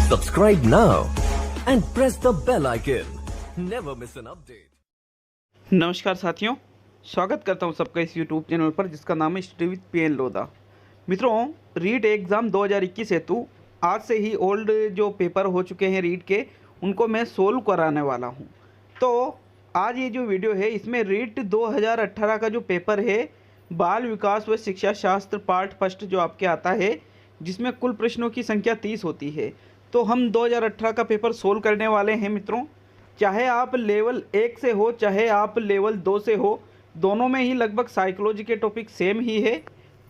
Subscribe now and press the bell icon. Never miss an update. नमस्कार साथियों, स्वागत करता हूं सबका इस YouTube चैनल पर जिसका नाम है स्टडी विद PN लोधा। मित्रों, रीट एग्ज़ाम 2021 हेतु आज से ही ओल्ड जो पेपर हो चुके हैं रीट के उनको मैं सोल्व कराने वाला हूं। तो आज ये जो वीडियो है इसमें रीट 2018 का जो पेपर है बाल विकास व शिक्षा शास्त्र पार्ट फर्स्ट जो आपके आता है जिसमें कुल प्रश्नों की संख्या 30 होती है, तो हम 2018 का पेपर सोल्व करने वाले हैं। मित्रों, चाहे आप लेवल 1 से हो चाहे आप लेवल 2 से हो, दोनों में ही लगभग साइकोलॉजी के टॉपिक सेम ही है,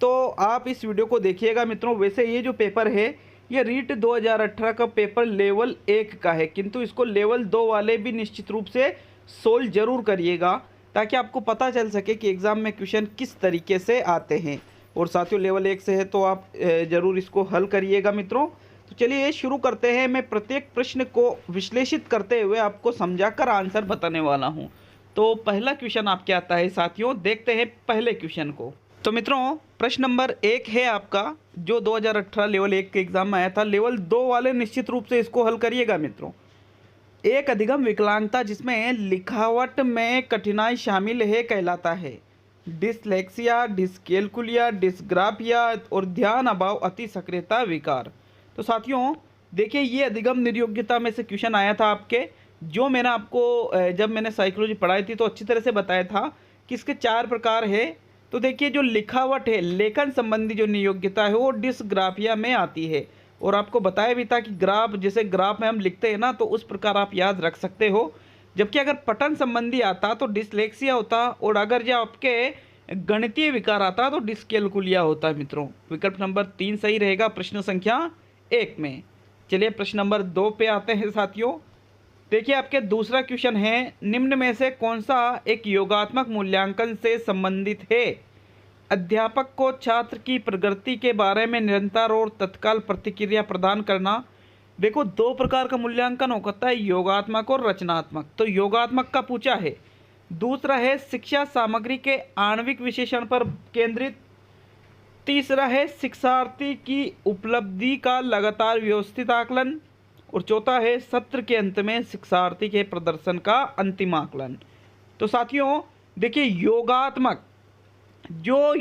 तो आप इस वीडियो को देखिएगा। मित्रों, वैसे ये जो पेपर है ये रीट 2018 का पेपर लेवल 1 का है, किंतु इसको लेवल 2 वाले भी निश्चित रूप से सोल्व जरूर करिएगा ताकि आपको पता चल सके कि एग्ज़ाम में क्वेश्चन किस तरीके से आते हैं। और साथियों, लेवल 1 से है तो आप ज़रूर इसको हल करिएगा। मित्रों, तो चलिए शुरू करते हैं। मैं प्रत्येक प्रश्न को विश्लेषित करते हुए आपको समझाकर आंसर बताने वाला हूं। तो पहला क्वेश्चन आपके आता है साथियों, देखते हैं पहले क्वेश्चन को। तो मित्रों, प्रश्न नंबर 1 है आपका जो 2018 लेवल 1 के एग्जाम में आया था। लेवल 2 वाले निश्चित रूप से इसको हल करिएगा। मित्रों, एक अधिगम विकलांगता जिसमें लिखावट में कठिनाई शामिल है कहलाता है डिसलेक्सिया, डिस्कैल्कुलिया, डिस्ग्राफिया और ध्यान अभाव अति सक्रियता विकार। तो साथियों देखिए, ये अधिगम निर्योग्यता में से क्वेश्चन आया था आपके, जो मैंने आपको जब मैंने साइकोलॉजी पढ़ाई थी तो अच्छी तरह से बताया था कि इसके 4 प्रकार है। तो देखिए, जो लिखावट है, लेखन संबंधी जो नियोग्यता है वो डिस्ग्राफिया में आती है। और आपको बताया भी था कि ग्राफ, जैसे ग्राफ में हम लिखते हैं ना, तो उस प्रकार आप याद रख सकते हो। जबकि अगर पठन संबंधी आता तो डिसलेक्सिया होता, और अगर जो आपके गणितीय विकार आता तो डिस्कैल्कुलिया होता है। मित्रों, विकल्प नंबर 3 सही रहेगा प्रश्न संख्या 1 में। चलिए प्रश्न नंबर 2 पे आते हैं साथियों। देखिए, आपके दूसरा क्वेश्चन है, निम्न में से कौन सा एक योगात्मक मूल्यांकन से संबंधित है? अध्यापक को छात्र की प्रगति के बारे में निरंतर और तत्काल प्रतिक्रिया प्रदान करना। देखो, 2 प्रकार का मूल्यांकन होता है, योगात्मक और रचनात्मक। तो योगात्मक का पूछा है। दूसरा है शिक्षा सामग्री के आणविक विश्लेषण पर केंद्रित। तीसरा है शिक्षार्थी की उपलब्धि का लगातार व्यवस्थित आकलन। और चौथा है सत्र के अंत में शिक्षार्थी के प्रदर्शन का अंतिम आकलन। तो साथियों देखिए,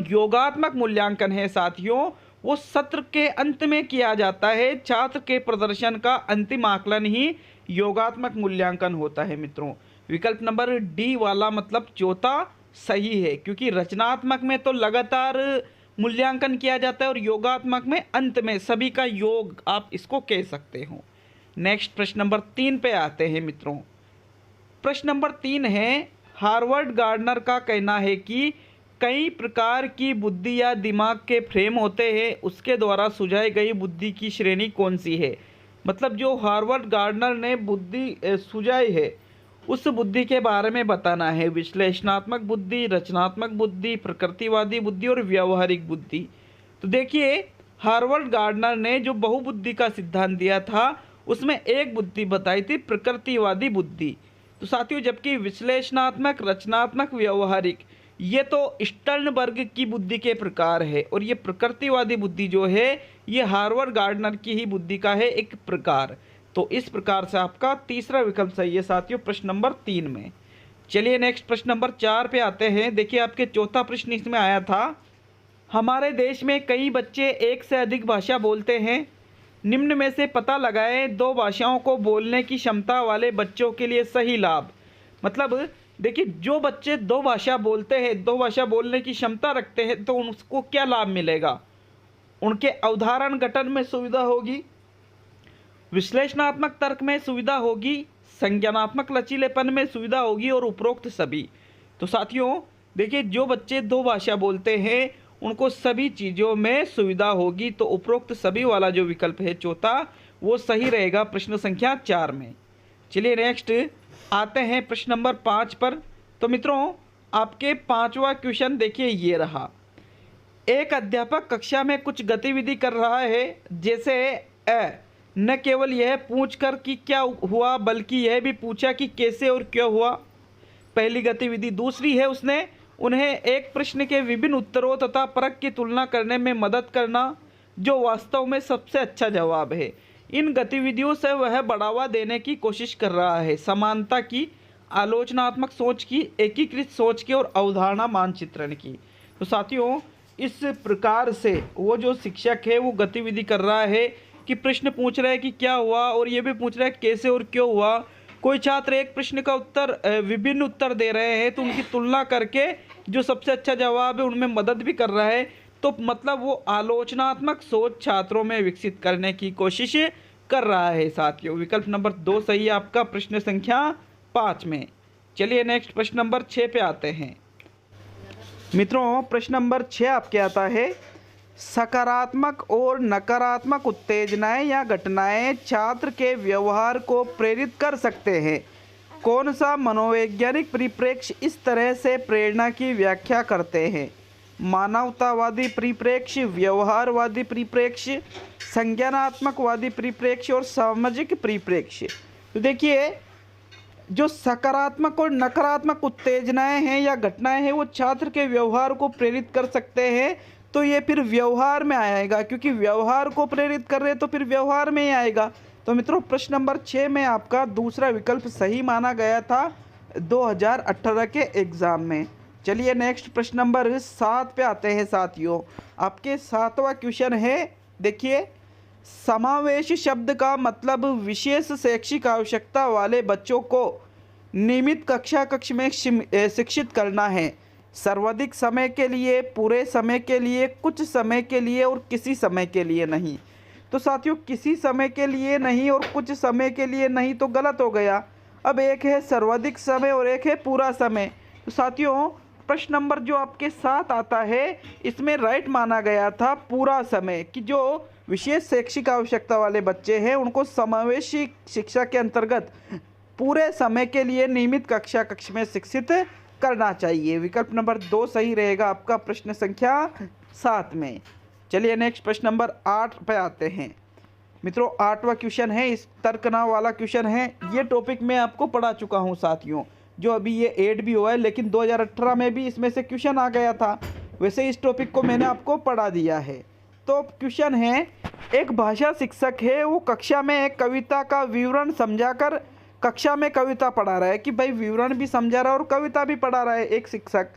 योगात्मक मूल्यांकन है साथियों, वो सत्र के अंत में किया जाता है। छात्र के प्रदर्शन का अंतिम आकलन ही योगात्मक मूल्यांकन होता है। मित्रों, विकल्प नंबर डी वाला मतलब चौथा सही है, क्योंकि रचनात्मक में तो लगातार मूल्यांकन किया जाता है और योगात्मक में अंत में सभी का योग आप इसको कह सकते हो। नेक्स्ट प्रश्न नंबर 3 पे आते हैं। मित्रों, प्रश्न नंबर 3 है, हार्वर्ड गार्डनर का कहना है कि कई प्रकार की बुद्धि या दिमाग के फ्रेम होते हैं, उसके द्वारा सुझाई गई बुद्धि की श्रेणी कौन सी है? मतलब जो हार्वर्ड गार्डनर ने बुद्धि सुझाई है उस बुद्धि के बारे में बताना है। विश्लेषणात्मक बुद्धि, रचनात्मक बुद्धि, प्रकृतिवादी बुद्धि और व्यावहारिक बुद्धि। तो देखिए, हार्वर्ड गार्डनर ने जो बहुबुद्धि का सिद्धांत दिया था उसमें एक बुद्धि बताई थी, प्रकृतिवादी बुद्धि। तो साथियों, जबकि विश्लेषणात्मक, रचनात्मक, व्यावहारिक ये तो स्टर्नबर्ग की बुद्धि के प्रकार है, और ये प्रकृतिवादी बुद्धि जो है ये हार्वर्ड गार्डनर की ही बुद्धि का है एक प्रकार। तो इस प्रकार से आपका तीसरा विकल्प सही है साथियों प्रश्न नंबर 3 में। चलिए नेक्स्ट प्रश्न नंबर 4 पे आते हैं। देखिए, आपके चौथा प्रश्न इसमें आया था, हमारे देश में कई बच्चे एक से अधिक भाषा बोलते हैं, निम्न में से पता लगाएं 2 भाषाओं को बोलने की क्षमता वाले बच्चों के लिए सही लाभ। मतलब देखिए, जो बच्चे 2 भाषा बोलते हैं, 2 भाषा बोलने की क्षमता रखते हैं, तो उनको क्या लाभ मिलेगा? उनके अवधारण गठन में सुविधा होगी, विश्लेषणात्मक तर्क में सुविधा होगी, संज्ञानात्मक लचीलेपन में सुविधा होगी और उपरोक्त सभी। तो साथियों देखिए, जो बच्चे 2 भाषा बोलते हैं उनको सभी चीज़ों में सुविधा होगी, तो उपरोक्त सभी वाला जो विकल्प है चौथा वो सही रहेगा प्रश्न संख्या 4 में। चलिए नेक्स्ट आते हैं प्रश्न नंबर 5 पर। तो मित्रों, आपके 5वां क्वेश्चन देखिए ये रहा, एक अध्यापक कक्षा में कुछ गतिविधि कर रहा है, जैसे न केवल यह पूछकर कि क्या हुआ बल्कि यह भी पूछा कि कैसे और क्यों हुआ, पहली गतिविधि। दूसरी है उसने उन्हें एक प्रश्न के विभिन्न उत्तरों तथा परख की तुलना करने में मदद करना जो वास्तव में सबसे अच्छा जवाब है। इन गतिविधियों से वह बढ़ावा देने की कोशिश कर रहा है। समानता की, आलोचनात्मक सोच की, एकीकृत सोच की और अवधारणा मानचित्रण की। तो साथियों, इस प्रकार से वो जो शिक्षक है वो गतिविधि कर रहा है कि प्रश्न पूछ रहा है कि क्या हुआ, और ये भी पूछ रहा है कैसे और क्यों हुआ। कोई छात्र एक प्रश्न का उत्तर विभिन्न उत्तर दे रहे हैं तो उनकी तुलना करके जो सबसे अच्छा जवाब है उनमें मदद भी कर रहा है। तो मतलब वो आलोचनात्मक सोच छात्रों में विकसित करने की कोशिश कर रहा है। साथियों, विकल्प नंबर 2 सही है आपका प्रश्न संख्या 5 में। चलिए नेक्स्ट प्रश्न नंबर 6 पे आते हैं। मित्रों, प्रश्न नंबर 6 आपके आता है, सकारात्मक और नकारात्मक उत्तेजनाएं या घटनाएं छात्र के व्यवहार को प्रेरित कर सकते हैं। कौन सा मनोवैज्ञानिक परिप्रेक्ष्य इस तरह से प्रेरणा की व्याख्या करते हैं? मानवतावादी परिप्रेक्ष्य, व्यवहारवादी परिप्रेक्ष्य, संज्ञानात्मकवादी परिप्रेक्ष्य और सामाजिक परिप्रेक्ष्य। तो देखिए, जो सकारात्मक और नकारात्मक उत्तेजनाएं हैं या घटनाएं हैं वो छात्र के व्यवहार को प्रेरित कर सकते हैं। तो ये फिर व्यवहार में आएगा, क्योंकि व्यवहार को प्रेरित कर रहे तो फिर व्यवहार में ही आएगा। तो मित्रों, प्रश्न नंबर 6 में आपका दूसरा विकल्प सही माना गया था 2018 के एग्ज़ाम में। चलिए नेक्स्ट प्रश्न नंबर 7 पे आते हैं। साथियों, आपके 7वां क्वेश्चन है, देखिए, समावेश शब्द का मतलब विशेष शैक्षिक आवश्यकता वाले बच्चों को नियमित कक्ष में शिक्षित करना है। सर्वाधिक समय के लिए, पूरे समय के लिए, कुछ समय के लिए और किसी समय के लिए नहीं। तो साथियों, किसी समय के लिए नहीं और कुछ समय के लिए नहीं तो गलत हो गया। अब एक है सर्वाधिक समय और एक है पूरा समय। तो साथियों, प्रश्न नंबर जो आपके 7 आता है इसमें राइट माना गया था पूरा समय, कि जो विशेष शैक्षिक आवश्यकता वाले बच्चे हैं उनको समावेशी शिक्षा के अंतर्गत पूरे समय के लिए नियमित कक्ष में शिक्षित करना चाहिए। विकल्प नंबर 2 सही रहेगा आपका प्रश्न संख्या 7 में। चलिए नेक्स्ट प्रश्न नंबर 8 पे आते हैं। मित्रों, 8वां क्वेश्चन है, इस तर्कना वाला क्वेश्चन है। ये टॉपिक मैं आपको पढ़ा चुका हूँ साथियों, जो अभी ये ऐड भी हुआ है, लेकिन 2018 में भी इसमें से क्वेश्चन आ गया था। वैसे इस टॉपिक को मैंने आपको पढ़ा दिया है। तो क्वेश्चन है, एक भाषा शिक्षक है, वो कक्षा में एक कविता का विवरण समझाकर कक्षा में कविता पढ़ा रहा है, कि भाई विवरण भी समझा रहा है और कविता भी पढ़ा रहा है एक शिक्षक,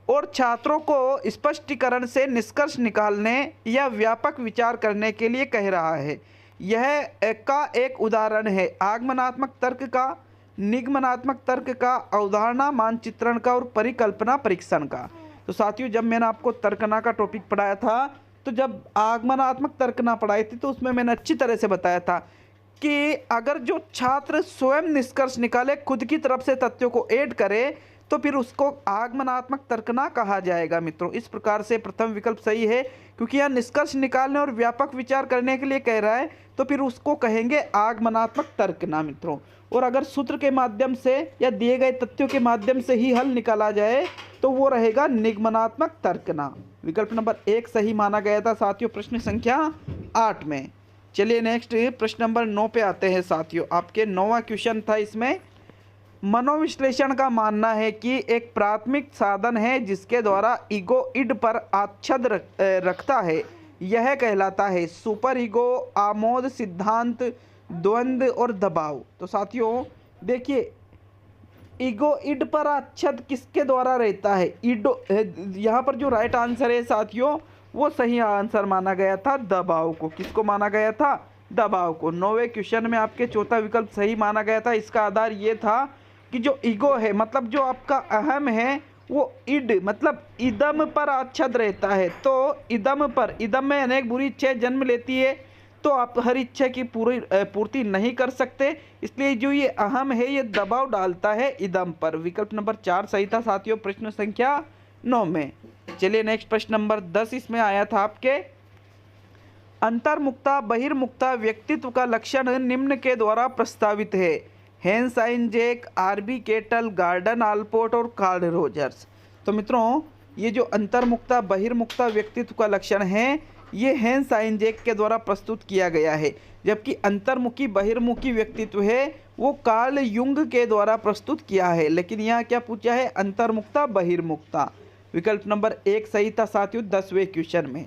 और छात्रों को स्पष्टीकरण से निष्कर्ष निकालने या व्यापक विचार करने के लिए कह रहा है। यह का एक उदाहरण है आगमनात्मक तर्क का, निगमनात्मक तर्क का, अवधारणा मानचित्रण का और परिकल्पना परीक्षण का। तो साथियों, जब मैंने आपको तर्कना का टॉपिक पढ़ाया था, तो जब आगमनात्मक तर्कना पढ़ाई थी तो उसमें मैंने अच्छी तरह से बताया था कि अगर जो छात्र स्वयं निष्कर्ष निकाले, खुद की तरफ से तथ्यों को ऐड करे, तो फिर उसको आगमनात्मक तर्कना कहा जाएगा। मित्रों, इस प्रकार से प्रथम विकल्प सही है, क्योंकि यह निष्कर्ष निकालने और व्यापक विचार करने के लिए कह रहा है, तो फिर उसको कहेंगे आगमनात्मक तर्कना। मित्रों, और अगर सूत्र के माध्यम से या दिए गए तथ्यों के माध्यम से ही हल निकाला जाए तो वो रहेगा निगमनात्मक तर्कना। विकल्प नंबर 1 सही माना गया था साथियों प्रश्न संख्या 8 में। चलिए नेक्स्ट प्रश्न नंबर 9 पे आते हैं साथियों। आपके 9वां क्वेश्चन था, इसमें मनोविश्लेषण का मानना है कि एक प्राथमिक साधन है जिसके द्वारा ईगो इड पर आच्छद रखता है, यह कहलाता है सुपर ईगो, आमोद सिद्धांत, द्वंद्व और दबाव। तो साथियों देखिए, ईगो इड पर आच्छद किसके द्वारा रहता है? ईडो, यहाँ पर जो राइट आंसर है साथियों वो सही आंसर माना गया था दबाव को। किसको माना गया था? दबाव को। 9वें क्वेश्चन में आपके चौथा विकल्प सही माना गया था। इसका आधार ये था कि जो ईगो है, मतलब जो आपका अहम है, वो इड मतलब इदम पर आच्छद रहता है। तो इदम पर, इदम में अनेक बुरी इच्छाएं जन्म लेती है, तो आप हर इच्छा की पूर्ति नहीं कर सकते, इसलिए जो ये अहम है ये दबाव डालता है इदम पर। विकल्प नंबर 4 सही था साथियों प्रश्न संख्या 9 में। चलिए नेक्स्ट प्रश्न नंबर 10 इसमें आया था आपके, अंतर्मुक्ता बहिर्मुक्ता व्यक्तित्व का लक्षण निम्न के द्वारा प्रस्तावित है। Hence आइंजैक, RB kettle, garden Allport और कार्ल रोजर्स। तो मित्रों ये जो अंतर्मुक्ता बहिर्मुक्ता व्यक्तित्व का लक्षण है ये हेंस आइंजैक के द्वारा प्रस्तुत किया गया है, जबकि अंतर्मुखी बहिर्मुखी व्यक्तित्व है वो कार्ल युंग के द्वारा प्रस्तुत किया है। लेकिन यहाँ क्या पूछा है? अंतर्मुक्ता बहिर्मुक्ता। विकल्प नंबर 1 सही था साथियों 10वें क्वेश्चन में।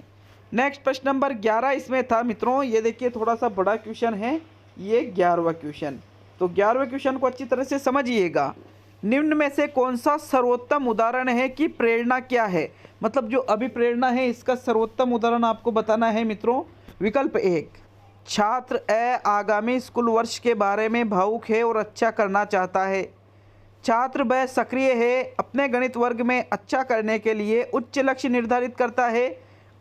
नेक्स्ट प्रश्न नंबर 11 इसमें था मित्रों, ये देखिए थोड़ा सा बड़ा क्वेश्चन है, ये 11वां क्वेश्चन। तो 11वें क्वेश्चन को अच्छी तरह से समझिएगा। निम्न में से कौन सा सर्वोत्तम उदाहरण है कि प्रेरणा क्या है? मतलब जो अभिप्रेरणा है इसका सर्वोत्तम उदाहरण आपको बताना है मित्रों। विकल्प 1, छात्र ए आगामी स्कूल वर्ष के बारे में भावुक है और अच्छा करना चाहता है। छात्र ब सक्रिय है, अपने गणित वर्ग में अच्छा करने के लिए उच्च लक्ष्य निर्धारित करता है,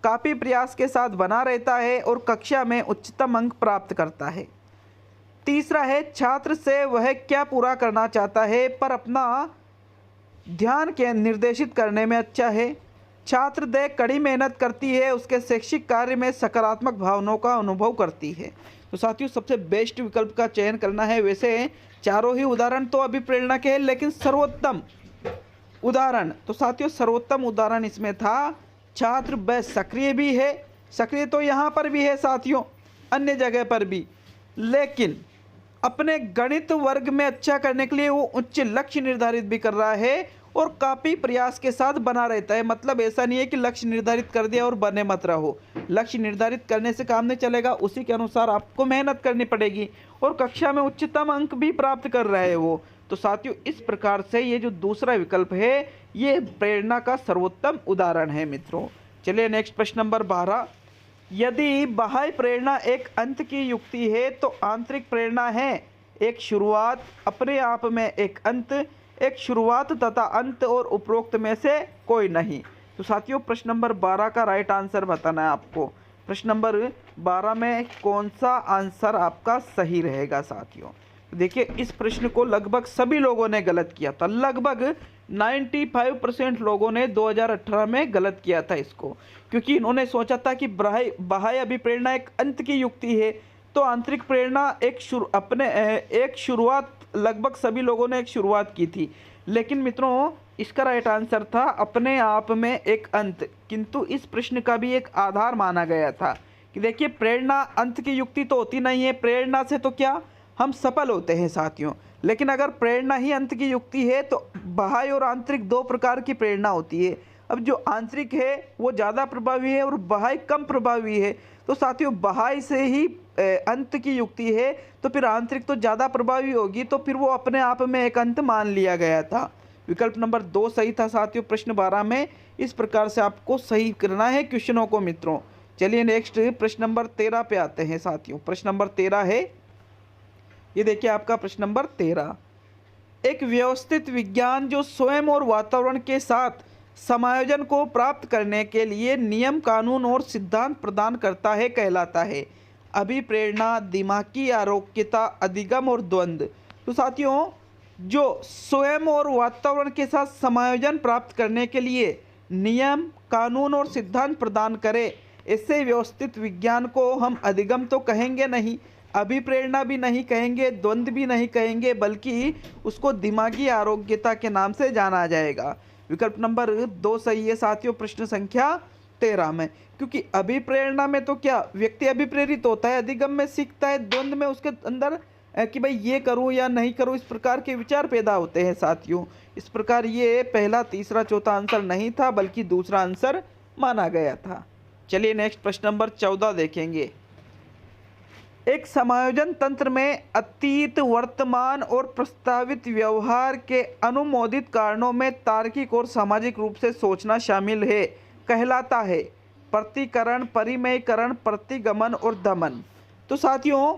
काफ़ी प्रयास के साथ बना रहता है और कक्षा में उच्चतम अंक प्राप्त करता है। तीसरा है, छात्र से वह क्या पूरा करना चाहता है पर अपना ध्यान के निर्देशित करने में अच्छा है। छात्र द कड़ी मेहनत करती है, उसके शैक्षिक कार्य में सकारात्मक भावनाओं का अनुभव करती है। तो साथियों सबसे बेस्ट विकल्प का चयन करना है। वैसे चारों ही उदाहरण तो अभिप्रेरणा के हैं, लेकिन सर्वोत्तम उदाहरण, तो साथियों सर्वोत्तम उदाहरण इसमें था छात्र ब सक्रिय भी है, सक्रिय तो यहाँ पर भी है साथियों, अन्य जगह पर भी, लेकिन अपने गणित वर्ग में अच्छा करने के लिए वो उच्च लक्ष्य निर्धारित भी कर रहा है और काफ़ी प्रयास के साथ बना रहता है। मतलब ऐसा नहीं है कि लक्ष्य निर्धारित कर दिया और बने मत रहो, लक्ष्य निर्धारित करने से काम नहीं चलेगा, उसी के अनुसार आपको मेहनत करनी पड़ेगी और कक्षा में उच्चतम अंक भी प्राप्त कर रहा है वो। तो साथियों इस प्रकार से ये जो दूसरा विकल्प है ये प्रेरणा का सर्वोत्तम उदाहरण है मित्रों। चलिए नेक्स्ट प्रश्न नंबर 12, यदि बाह्य प्रेरणा एक अंत की युक्ति है तो आंतरिक प्रेरणा है एक शुरुआत, अपने आप में एक अंत, एक शुरुआत तथा अंत और उपरोक्त में से कोई नहीं। तो साथियों प्रश्न नंबर 12 का राइट आंसर बताना है आपको। प्रश्न नंबर 12 में कौन सा आंसर आपका सही रहेगा साथियों? देखिए इस प्रश्न को लगभग सभी लोगों ने गलत किया था, लगभग 95% लोगों ने 2018 में गलत किया था इसको, क्योंकि इन्होंने सोचा था कि बाह्य अभिप्रेरणा एक अंत की युक्ति है तो आंतरिक प्रेरणा एक शुरुआत, लगभग सभी लोगों ने एक शुरुआत की थी। लेकिन मित्रों इसका राइट आंसर था अपने आप में एक अंत, किंतु इस प्रश्न का भी एक आधार माना गया था कि देखिए प्रेरणा अंत की युक्ति तो होती नहीं है, प्रेरणा से तो क्या हम सफल होते हैं साथियों, लेकिन अगर प्रेरणा ही अंत की युक्ति है तो बाह्य और आंतरिक दो प्रकार की प्रेरणा होती है। अब जो आंतरिक है वो ज़्यादा प्रभावी है और बाह्य कम प्रभावी है। तो साथियों बाह्य से ही अंत की युक्ति है तो फिर आंतरिक तो ज़्यादा प्रभावी होगी, तो फिर वो अपने आप में एक अंत मान लिया गया था। विकल्प नंबर 2 सही था साथियों प्रश्न 12 में। इस प्रकार से आपको सही करना है क्वेश्चनों को मित्रों। चलिए नेक्स्ट प्रश्न नंबर 13 पे आते हैं साथियों। प्रश्न नंबर 13 है, ये देखिए आपका प्रश्न नंबर 13, एक व्यवस्थित विज्ञान जो स्वयं और वातावरण के साथ समायोजन को प्राप्त करने के लिए नियम, कानून और सिद्धांत प्रदान करता है कहलाता है। अभिप्रेरणा, दिमागी आरोग्यता, अधिगम और द्वंद्व। तो साथियों जो स्वयं और वातावरण के साथ समायोजन प्राप्त करने के लिए नियम, कानून और सिद्धांत प्रदान करे, ऐसे व्यवस्थित विज्ञान को हम अधिगम तो कहेंगे नहीं, अभिप्रेरणा भी नहीं कहेंगे, द्वंद्व भी नहीं कहेंगे, बल्कि उसको दिमागी आरोग्यता के नाम से जाना जाएगा। विकल्प नंबर 2 सही है साथियों प्रश्न संख्या 13 में, क्योंकि अभिप्रेरणा में तो क्या व्यक्ति अभिप्रेरित होता है, अधिगम में सीखता है, द्वंद्व में उसके अंदर कि भाई ये करूं या नहीं करूं, इस प्रकार के विचार पैदा होते हैं साथियों। इस प्रकार ये पहला, तीसरा, चौथा आंसर नहीं था बल्कि दूसरा आंसर माना गया था। चलिए नेक्स्ट प्रश्न नंबर 14 देखेंगे। एक समायोजन तंत्र में अतीत, वर्तमान और प्रस्तावित व्यवहार के अनुमोदित कारणों में तार्किक और सामाजिक रूप से सोचना शामिल है कहलाता है। प्रतिकरण, परिमेयकरण, प्रतिगमन और दमन। तो साथियों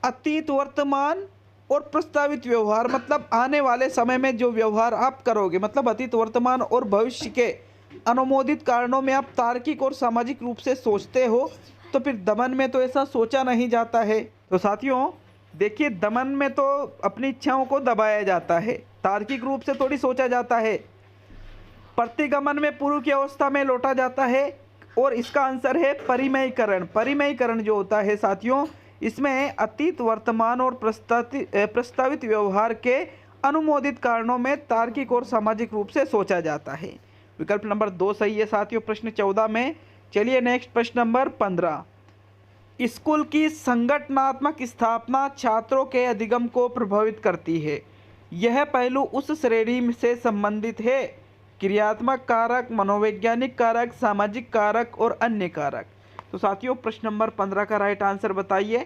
अतीत, वर्तमान और प्रस्तावित व्यवहार मतलब आने वाले समय में जो व्यवहार आप करोगे, मतलब अतीत, वर्तमान और भविष्य के अनुमोदित कारणों में आप तार्किक और सामाजिक रूप से सोचते हो, तो फिर दमन में तो ऐसा सोचा नहीं जाता है। तो साथियों देखिए दमन में तो अपनी इच्छाओं को दबाया जाता है, तार्किक रूप से थोड़ी सोचा जाता है। प्रतिगमन में पूर्व की अवस्था में लौटा जाता है और इसका आंसर है परिमेयकरण। परिमेयकरण जो होता है साथियों इसमें अतीत, वर्तमान और प्रस्तावित व्यवहार के अनुमोदित कारणों में तार्किक और सामाजिक रूप से सोचा जाता है। विकल्प नंबर 2 सही है साथियों प्रश्न 14 में। चलिए नेक्स्ट प्रश्न नंबर 15, स्कूल की संगठनात्मक स्थापना छात्रों के अधिगम को प्रभावित करती है। यह पहलू उस श्रेणी से संबंधित है क्रियात्मक कारक, मनोवैज्ञानिक कारक, सामाजिक कारक और अन्य कारक। तो साथियों प्रश्न नंबर 15 का राइट आंसर बताइए।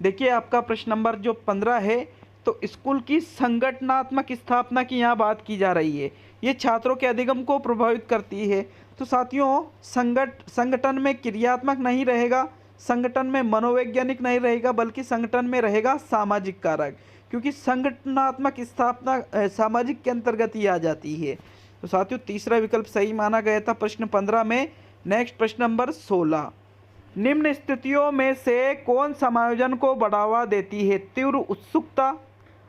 देखिए आपका प्रश्न नंबर जो 15 है, तो स्कूल की संगठनात्मक स्थापना की यहाँ बात की जा रही है। ये छात्रों के अधिगम को प्रभावित करती है। तो साथियों संगठन में क्रियात्मक नहीं रहेगा, संगठन में मनोवैज्ञानिक नहीं रहेगा, बल्कि संगठन में रहेगा सामाजिक कारक, क्योंकि संगठनात्मक स्थापना सामाजिक के अंतर्गत ही आ जाती है। तो साथियों तीसरा विकल्प सही माना गया था प्रश्न 15 में। नेक्स्ट प्रश्न नंबर 16, निम्न स्थितियों में से कौन समायोजन को बढ़ावा देती है? तीव्र उत्सुकता,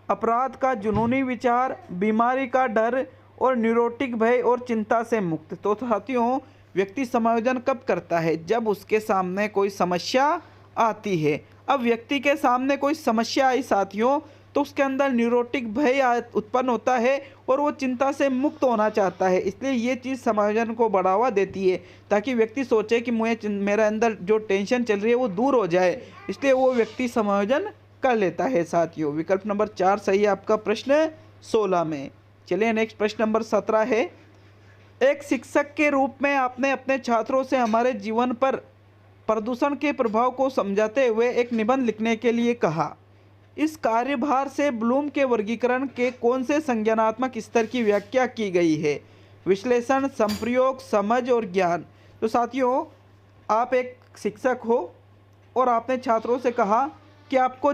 अपराध का जुनूनी विचार, बीमारी का डर और न्यूरोटिक भय और चिंता से मुक्त। तो साथियों व्यक्ति समायोजन कब करता है? जब उसके सामने कोई समस्या आती है। अब व्यक्ति के सामने कोई समस्या आई साथियों, तो उसके अंदर न्यूरोटिक भय उत्पन्न होता है और वो चिंता से मुक्त होना चाहता है। इसलिए ये चीज़ समायोजन को बढ़ावा देती है, ताकि व्यक्ति सोचे कि मुझे मेरे अंदर जो टेंशन चल रही है वो दूर हो जाए, इसलिए वो व्यक्ति समायोजन कर लेता है साथियों। विकल्प नंबर 4 सही है आपका प्रश्न 16 में। चलिए नेक्स्ट प्रश्न नंबर 17 है, एक शिक्षक के रूप में आपने अपने छात्रों से हमारे जीवन पर प्रदूषण के प्रभाव को समझाते हुए एक निबंध लिखने के लिए कहा। इस कार्यभार से ब्लूम के वर्गीकरण के कौन से संज्ञानात्मक स्तर की व्याख्या की गई है? विश्लेषण, संप्रयोग, समझ और ज्ञान। तो साथियों आप एक शिक्षक हो और आपने छात्रों से कहा कि आपको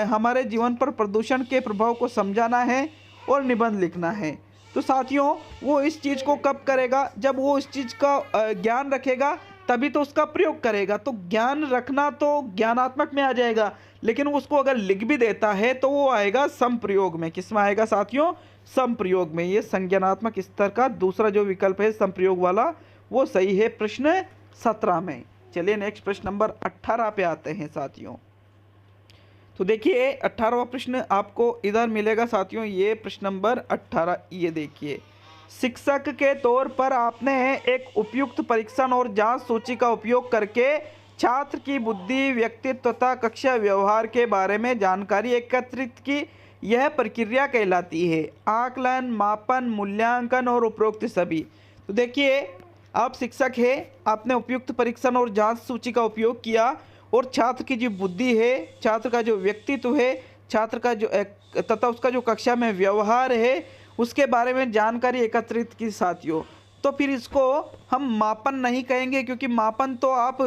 हमारे जीवन पर प्रदूषण के प्रभाव को समझाना है और निबंध लिखना है। तो साथियों वो इस चीज़ को कब करेगा? जब वो इस चीज़ का ज्ञान रखेगा तभी तो उसका प्रयोग करेगा। तो ज्ञान रखना तो ज्ञानात्मक में आ जाएगा, लेकिन उसको अगर लिख भी देता है तो वो आएगा संप्रयोग में। किस में आएगा साथियों? संप्रयोग में। ये संज्ञानात्मक स्तर का दूसरा जो विकल्प है संप्रयोग वाला, वो सही है प्रश्न 17 में। चलिए नेक्स्ट प्रश्न नंबर 18 पे आते हैं साथियों। तो देखिए 18वां प्रश्न आपको इधर मिलेगा साथियों, ये प्रश्न नंबर 18। ये देखिए, शिक्षक के तौर पर आपने एक उपयुक्त परीक्षण और जांच सूची का उपयोग करके छात्र की बुद्धि, व्यक्तित्व तथा कक्षा व्यवहार के बारे में जानकारी एकत्रित की। यह प्रक्रिया कहलाती है आकलन, मापन, मूल्यांकन और उपरोक्त सभी। तो देखिए आप शिक्षक है, आपने उपयुक्त परीक्षण और जांच सूची का उपयोग किया और छात्र की जो बुद्धि है, छात्र का जो व्यक्तित्व है, छात्र का जो तथा उसका जो कक्षा में व्यवहार है, उसके बारे में जानकारी एकत्रित की साथियों। तो फिर इसको हम मापन नहीं कहेंगे, क्योंकि मापन तो आप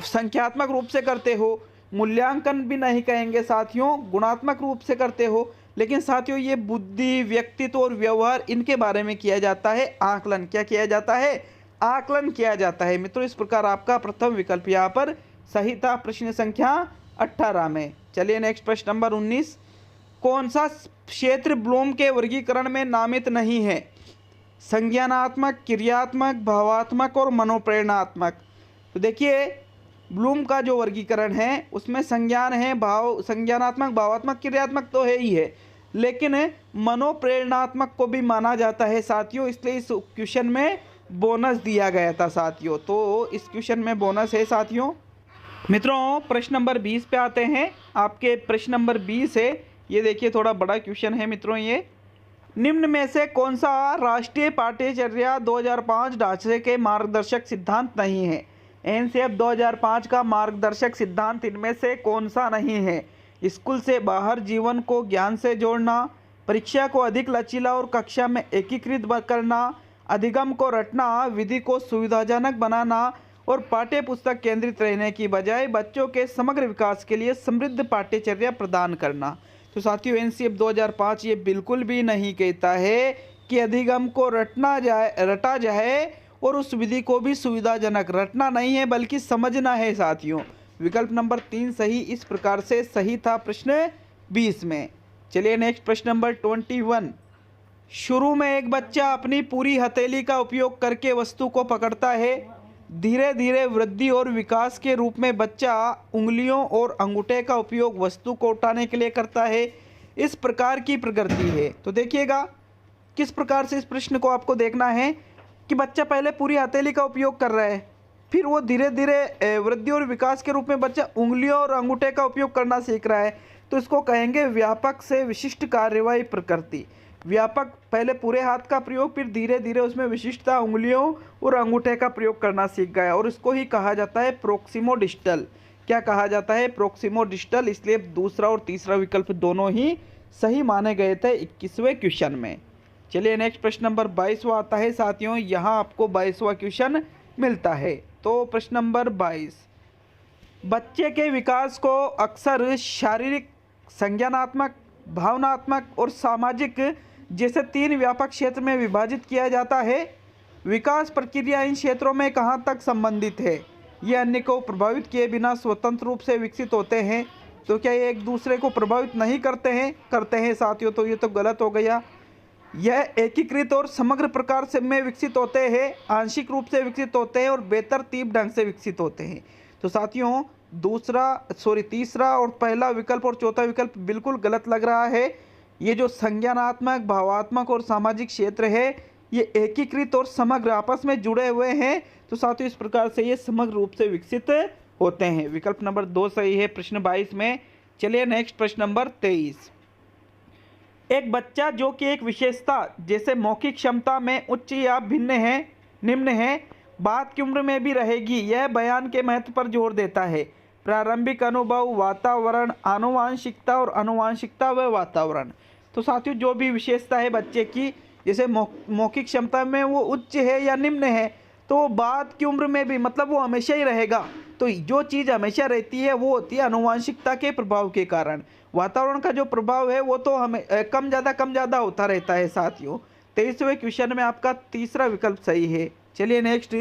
संख्यात्मक रूप से करते हो। मूल्यांकन भी नहीं कहेंगे साथियों, गुणात्मक रूप से करते हो। लेकिन साथियों ये बुद्धि, व्यक्तित्व और व्यवहार, इनके बारे में किया जाता है आकलन। क्या किया जाता है? आकलन किया जाता है मित्रों। इस प्रकार आपका प्रथम विकल्प यहाँ पर सही था प्रश्न संख्या 18 में। चलिए नेक्स्ट प्रश्न नंबर 19, कौन सा क्षेत्र ब्लूम के वर्गीकरण में नामित नहीं है? संज्ञानात्मक, क्रियात्मक, भावात्मक और मनोप्रेरणात्मक। तो देखिए ब्लूम का जो वर्गीकरण है उसमें संज्ञान है, संज्ञानात्मक, भावात्मक, क्रियात्मक तो है ही है, लेकिन मनोप्रेरणात्मक को भी माना जाता है साथियों। इसलिए इस क्वेश्चन में बोनस दिया गया था साथियों। तो इस क्वेश्चन में बोनस है साथियों। मित्रों प्रश्न नंबर 20 पे आते हैं। आपके प्रश्न नंबर 20 है, ये देखिए थोड़ा बड़ा क्वेश्चन है मित्रों। ये निम्न में से कौन सा राष्ट्रीय पाठ्यचर्या 2005 ढांचे के मार्गदर्शक सिद्धांत नहीं है? एनसीएफ 2005 का मार्गदर्शक सिद्धांत इनमें से कौन सा नहीं है? स्कूल से बाहर जीवन को ज्ञान से जोड़ना, परीक्षा को अधिक लचीला और कक्षा में एकीकृत करना, अधिगम को रटना, विधि को सुविधाजनक बनाना और पाठ्य पुस्तक केंद्रित रहने की बजाय बच्चों के समग्र विकास के लिए समृद्ध पाठ्यचर्या प्रदान करना। तो साथियों एनसीएफ 2005 ये बिल्कुल भी नहीं कहता है कि अधिगम को रटा जाए और उस विधि को भी सुविधाजनक। रटना नहीं है बल्कि समझना है साथियों। विकल्प नंबर 3 सही इस प्रकार से सही था प्रश्न 20 में। चलिए नेक्स्ट प्रश्न नंबर 21, शुरू में एक बच्चा अपनी पूरी हथेली का उपयोग करके वस्तु को पकड़ता है। धीरे धीरे वृद्धि और विकास के रूप में बच्चा उंगलियों और अंगूठे का उपयोग वस्तु को उठाने के लिए करता है। इस प्रकार की प्रगति है। तो देखिएगा किस प्रकार से इस प्रश्न को आपको देखना है कि बच्चा पहले पूरी हथेली का उपयोग कर रहा है, फिर वो धीरे धीरे वृद्धि और विकास के रूप में बच्चा उंगलियों और अंगूठे का उपयोग करना सीख रहा है। तो इसको कहेंगे व्यापक से विशिष्ट कार्यवाही प्रकृति। व्यापक, पहले पूरे हाथ का प्रयोग, फिर धीरे धीरे उसमें विशिष्टता उंगलियों और अंगूठे का प्रयोग करना सीख गया, और इसको ही कहा जाता है प्रोक्सिमो डिस्टल। क्या कहा जाता है? प्रोक्सिमो डिस्टल। इसलिए दूसरा और तीसरा विकल्प दोनों ही सही माने गए थे 21वें क्वेश्चन में। चलिए नेक्स्ट प्रश्न नंबर 22वां आता है साथियों। यहाँ आपको 22वां क्वेश्चन मिलता है। तो प्रश्न नंबर 22, बच्चे के विकास को अक्सर शारीरिक, संज्ञानात्मक, भावनात्मक और सामाजिक जैसे 3 व्यापक क्षेत्र में विभाजित किया जाता है। विकास प्रक्रिया इन क्षेत्रों में कहाँ तक संबंधित है? ये अन्य को प्रभावित किए बिना स्वतंत्र रूप से विकसित होते हैं। तो क्या ये एक दूसरे को प्रभावित नहीं करते हैं? करते हैं साथियों, तो ये तो गलत हो गया। यह एकीकृत और समग्र प्रकार से में विकसित होते हैं, आंशिक रूप से विकसित होते हैं और बेतरतीब ढंग से विकसित होते हैं। तो साथियों तीसरा और पहला विकल्प और चौथा विकल्प बिल्कुल गलत लग रहा है। ये जो संज्ञानात्मक, भावात्मक और सामाजिक क्षेत्र है, ये एकीकृत और समग्र आपस में जुड़े हुए हैं। तो साथियों इस प्रकार से ये समग्र रूप से विकसित होते हैं। विकल्प नंबर 2 सही है प्रश्न 22 में। चलिए नेक्स्ट प्रश्न नंबर 23, एक बच्चा जो कि एक विशेषता जैसे मौखिक क्षमता में उच्च या निम्न है, बात की उम्र में भी रहेगी, यह बयान के महत्व पर जोर देता है। प्रारंभिक अनुभव, वातावरण, आनुवांशिकता और आनुवांशिकता व वातावरण। तो साथियों जो भी विशेषता है बच्चे की, जैसे मौखिक क्षमता में वो उच्च है या निम्न है, तो बात की उम्र में भी मतलब वो हमेशा ही रहेगा। तो जो चीज़ हमेशा रहती है वो होती है आनुवांशिकता के प्रभाव के कारण। वातावरण का जो प्रभाव है वो तो हमें कम ज़्यादा होता रहता है साथियों। 23वें क्वेश्चन में आपका तीसरा विकल्प सही है। चलिए नेक्स्ट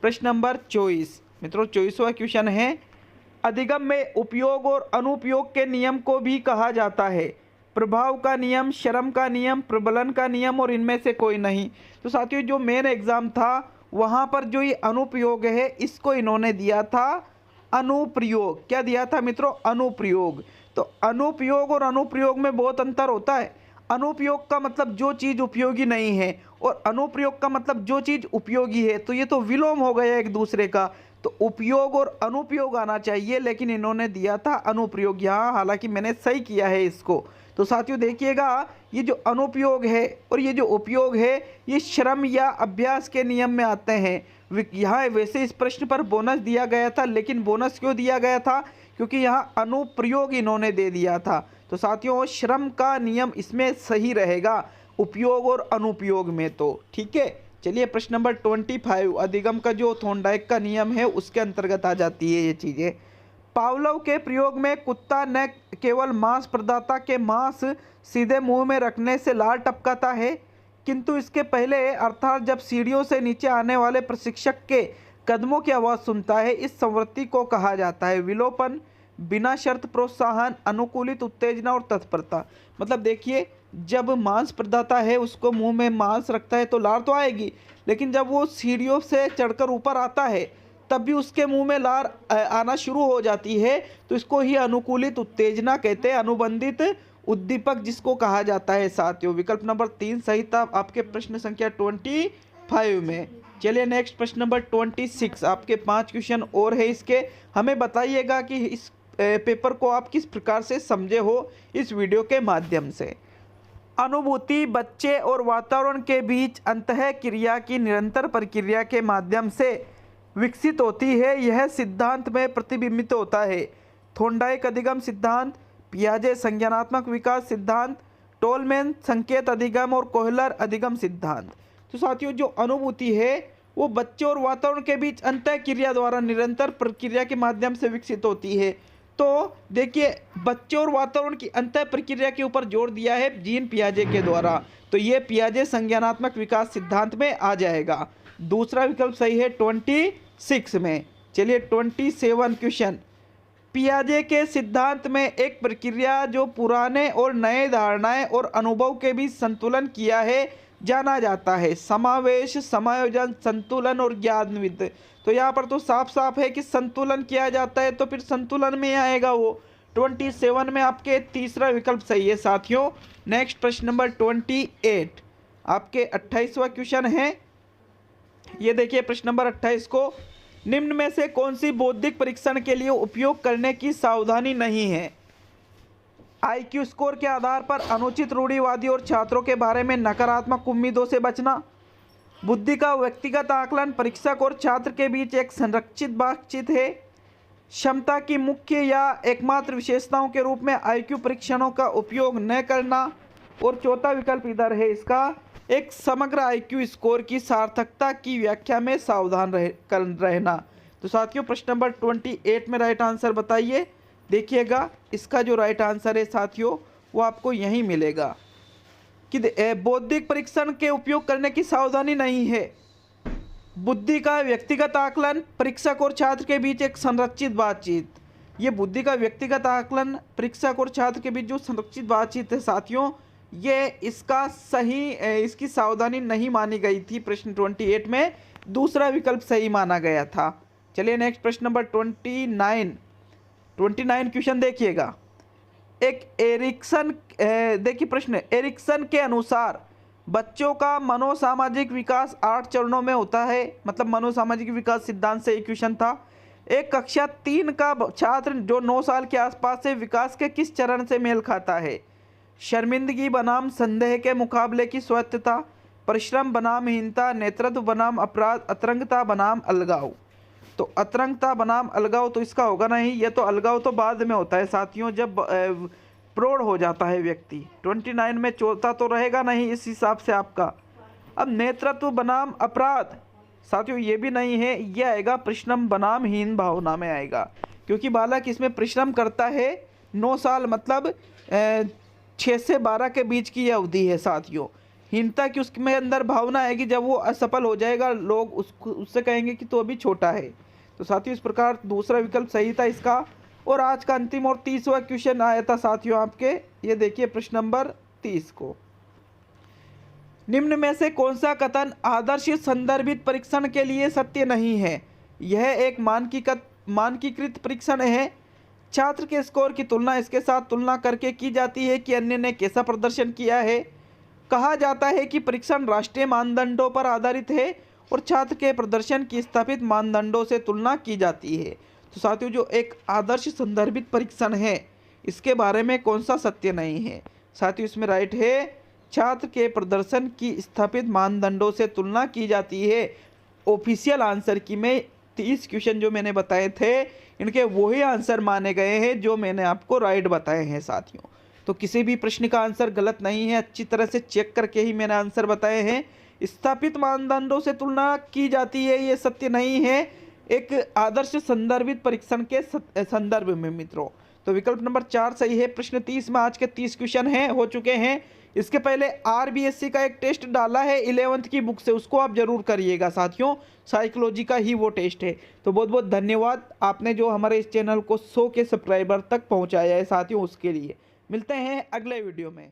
प्रश्न नंबर 24 मित्रों, 24वां क्वेश्चन है, अधिगम में उपयोग और अनुपयोग के नियम को भी कहा जाता है। प्रभाव का नियम, श्रम का नियम, प्रबलन का नियम और इनमें से कोई नहीं। तो साथियों जो मेन एग्जाम था वहाँ पर जो ये अनुप्रयोग है इसको इन्होंने दिया था अनुप्रयोग। क्या दिया था मित्रों? अनुप्रयोग। तो अनुप्रयोग और अनुप्रयोग में बहुत अंतर होता है। अनुप्रयोग का मतलब जो चीज़ उपयोगी नहीं है और अनुप्रयोग का मतलब जो चीज़ उपयोगी है। तो ये तो विलोम हो गया एक दूसरे का। तो उपयोग और अनुप्रयोग आना चाहिए, लेकिन इन्होंने दिया था अनुप्रयोग यहाँ, हालांकि मैंने सही किया है इसको। तो साथियों देखिएगा, ये जो अनुप्रयोग है और ये जो उपयोग है ये श्रम या अभ्यास के नियम में आते हैं। यहाँ वैसे इस प्रश्न पर बोनस दिया गया था, लेकिन बोनस क्यों दिया गया था? क्योंकि यहाँ अनुप्रयोग इन्होंने दे दिया था। तो साथियों श्रम का नियम इसमें सही रहेगा, उपयोग और अनुपयोग में। तो ठीक है, चलिए प्रश्न नंबर 25, अधिगम का जो थॉर्नडाइक का नियम है उसके अंतर्गत आ जाती है ये चीज़ें। पावलोव के प्रयोग में कुत्ता न केवल मांस प्रदाता के मांस सीधे मुंह में रखने से लार टपकाता है, किंतु इसके पहले अर्थात जब सीढ़ियों से नीचे आने वाले प्रशिक्षक के कदमों की आवाज़ सुनता है, इस संवृत्ति को कहा जाता है विलोपन, बिना शर्त प्रोत्साहन, अनुकूलित उत्तेजना और तत्परता। मतलब देखिए, जब मांस प्रदाता है उसको मुंह में मांस रखता है तो लार तो आएगी, लेकिन जब वो सीढ़ियों से चढ़कर ऊपर आता है तब भी उसके मुंह में लार आना शुरू हो जाती है। तो इसको ही अनुकूलित उत्तेजना कहते हैं, अनुबंधित उद्दीपक जिसको कहा जाता है साथियों। विकल्प नंबर 3 सही था आपके प्रश्न संख्या 25 में। चलिए नेक्स्ट प्रश्न नंबर 26, आपके 5 क्वेश्चन और है इसके। हमें बताइएगा कि इस पेपर को आप किस प्रकार से समझे हो इस वीडियो के माध्यम से। अनुभूति बच्चे और वातावरण के बीच अंतः क्रिया की निरंतर प्रक्रिया के माध्यम से विकसित होती है, यह सिद्धांत में प्रतिबिंबित होता है। थॉर्नडाइक अधिगम सिद्धांत, पियाजे संज्ञानात्मक विकास सिद्धांत, टोलमैन संकेत अधिगम और कोहलर अधिगम सिद्धांत। तो साथियों जो अनुभूति है वो बच्चे और वातावरण के बीच अंतः क्रिया द्वारा निरंतर प्रक्रिया के माध्यम से विकसित होती है। तो देखिए, बच्चे और वातावरण की अंतः प्रक्रिया के ऊपर जोर दिया है जीन पियाजे के द्वारा। तो ये पियाजे संज्ञानात्मक विकास सिद्धांत में आ जाएगा। दूसरा विकल्प सही है 26 में। चलिए 27 क्वेश्चन, पियाजे के सिद्धांत में एक प्रक्रिया जो पुराने और नए धारणाएं और अनुभव के बीच संतुलन किया है जाना जाता है, समावेश, समायोजन, संतुलन और ज्ञानविद। तो यहाँ पर तो साफ साफ है कि संतुलन किया जाता है, तो फिर संतुलन में आएगा वो। 27 में आपके तीसरा विकल्प सही है साथियों। नेक्स्ट प्रश्न नंबर 28, आपके 28वां क्वेश्चन है। ये देखिए प्रश्न नंबर 28 को, निम्न में से कौन सी बौद्धिक परीक्षण के लिए उपयोग करने की सावधानी नहीं है? आईक्यू स्कोर के आधार पर अनुचित रूढ़िवादी और छात्रों के बारे में नकारात्मक उम्मीदों से बचना। बुद्धि का व्यक्तिगत आकलन परीक्षक और छात्र के बीच एक संरक्षित बातचीत है। क्षमता की मुख्य या एकमात्र विशेषताओं के रूप में आईक्यू परीक्षणों का उपयोग न करना। और चौथा विकल्प इधर है इसका, एक समग्र आईक्यू स्कोर की सार्थकता की व्याख्या में सावधान रहना। तो साथियों प्रश्न नंबर 28 में राइट आंसर बताइए। देखिएगा इसका जो राइट आंसर है साथियों वो आपको यहीं मिलेगा कि बौद्धिक परीक्षण के उपयोग करने की सावधानी नहीं है। बुद्धि का व्यक्तिगत आकलन परीक्षक और छात्र के बीच एक संरक्षित बातचीत। ये बुद्धि का व्यक्तिगत आकलन परीक्षक और छात्र के बीच जो संरक्षित बातचीत है साथियों, ये इसकी सावधानी नहीं मानी गई थी। प्रश्न 28 में दूसरा विकल्प सही माना गया था। चलिए नेक्स्ट प्रश्न नंबर 29 क्वेश्चन देखिएगा। देखिए प्रश्न, एरिक्सन के अनुसार बच्चों का मनोसामाजिक विकास 8 चरणों में होता है। मतलब मनोसामाजिक विकास सिद्धांत से एक क्वेश्चन था। एक कक्षा 3 का छात्र जो 9 साल के आसपास से विकास के किस चरण से मेल खाता है? शर्मिंदगी बनाम संदेह के मुकाबले की स्वायत्तता, परिश्रम बनाम हीनता, नेतृत्व बनाम अपराध, अतरंगता बनाम अलगाव। तो अतरंगता बनाम अलगाव तो इसका होगा नहीं, ये तो अलगाव तो बाद में होता है साथियों, जब प्रौढ़ हो जाता है व्यक्ति। 29 में चौथा तो रहेगा नहीं इस हिसाब से आपका। अब नेतृत्व बनाम अपराध साथियों ये भी नहीं है, ये आएगा परिश्रम बनाम हीन भावना में आएगा, क्योंकि बालक इसमें परिश्रम करता है। 9 साल मतलब 6 से 12 के बीच की अवधि है साथियों। हीनता की उसमें अंदर भावना आएगी, जब वो असफल हो जाएगा लोग उससे कहेंगे कि तो अभी छोटा है। तो साथियों इस प्रकार दूसरा विकल्प सही था इसका। और आज का अंतिम और 30वां क्वेश्चन आया था साथियों आपके, ये देखिए प्रश्न नंबर 30 को। निम्न में से कौन सा कथन आदर्श संदर्भित परीक्षण के लिए सत्य नहीं है? यह एक मानकीकृत परीक्षण है। छात्र के स्कोर की तुलना इसके साथ तुलना करके की जाती है कि अन्य ने कैसा प्रदर्शन किया है। कहा जाता है कि परीक्षण राष्ट्रीय मानदंडों पर आधारित है और छात्र के प्रदर्शन की स्थापित मानदंडों से तुलना की जाती है। तो साथियों जो एक आदर्श संदर्भित परीक्षण है इसके बारे में कौन सा सत्य नहीं है? साथियों इसमें राइट है, छात्र के प्रदर्शन की स्थापित मानदंडों से तुलना की जाती है। ऑफिशियल आंसर की में 30 क्वेश्चन जो मैंने बताए थे इनके वही आंसर माने गए हैं जो मैंने आपको राइट बताए हैं साथियों। तो किसी भी प्रश्न का आंसर गलत नहीं है, अच्छी तरह से चेक करके ही मैंने आंसर बताए हैं। स्थापित मानदंडों से तुलना की जाती है ये सत्य नहीं है एक आदर्श संदर्भित परीक्षण के संदर्भ में मित्रों। तो विकल्प नंबर 4 सही है। प्रश्न 30 में आज के 30 क्वेश्चन हो चुके हैं। इसके पहले RBSC का एक टेस्ट डाला है 11th की बुक से, उसको आप जरूर करिएगा साथियों, साइकोलॉजी का ही वो टेस्ट है। तो बहुत बहुत धन्यवाद आपने जो हमारे इस चैनल को 100 के सब्सक्राइबर तक पहुंचाया है साथियों, उसके लिए। मिलते हैं अगले वीडियो में।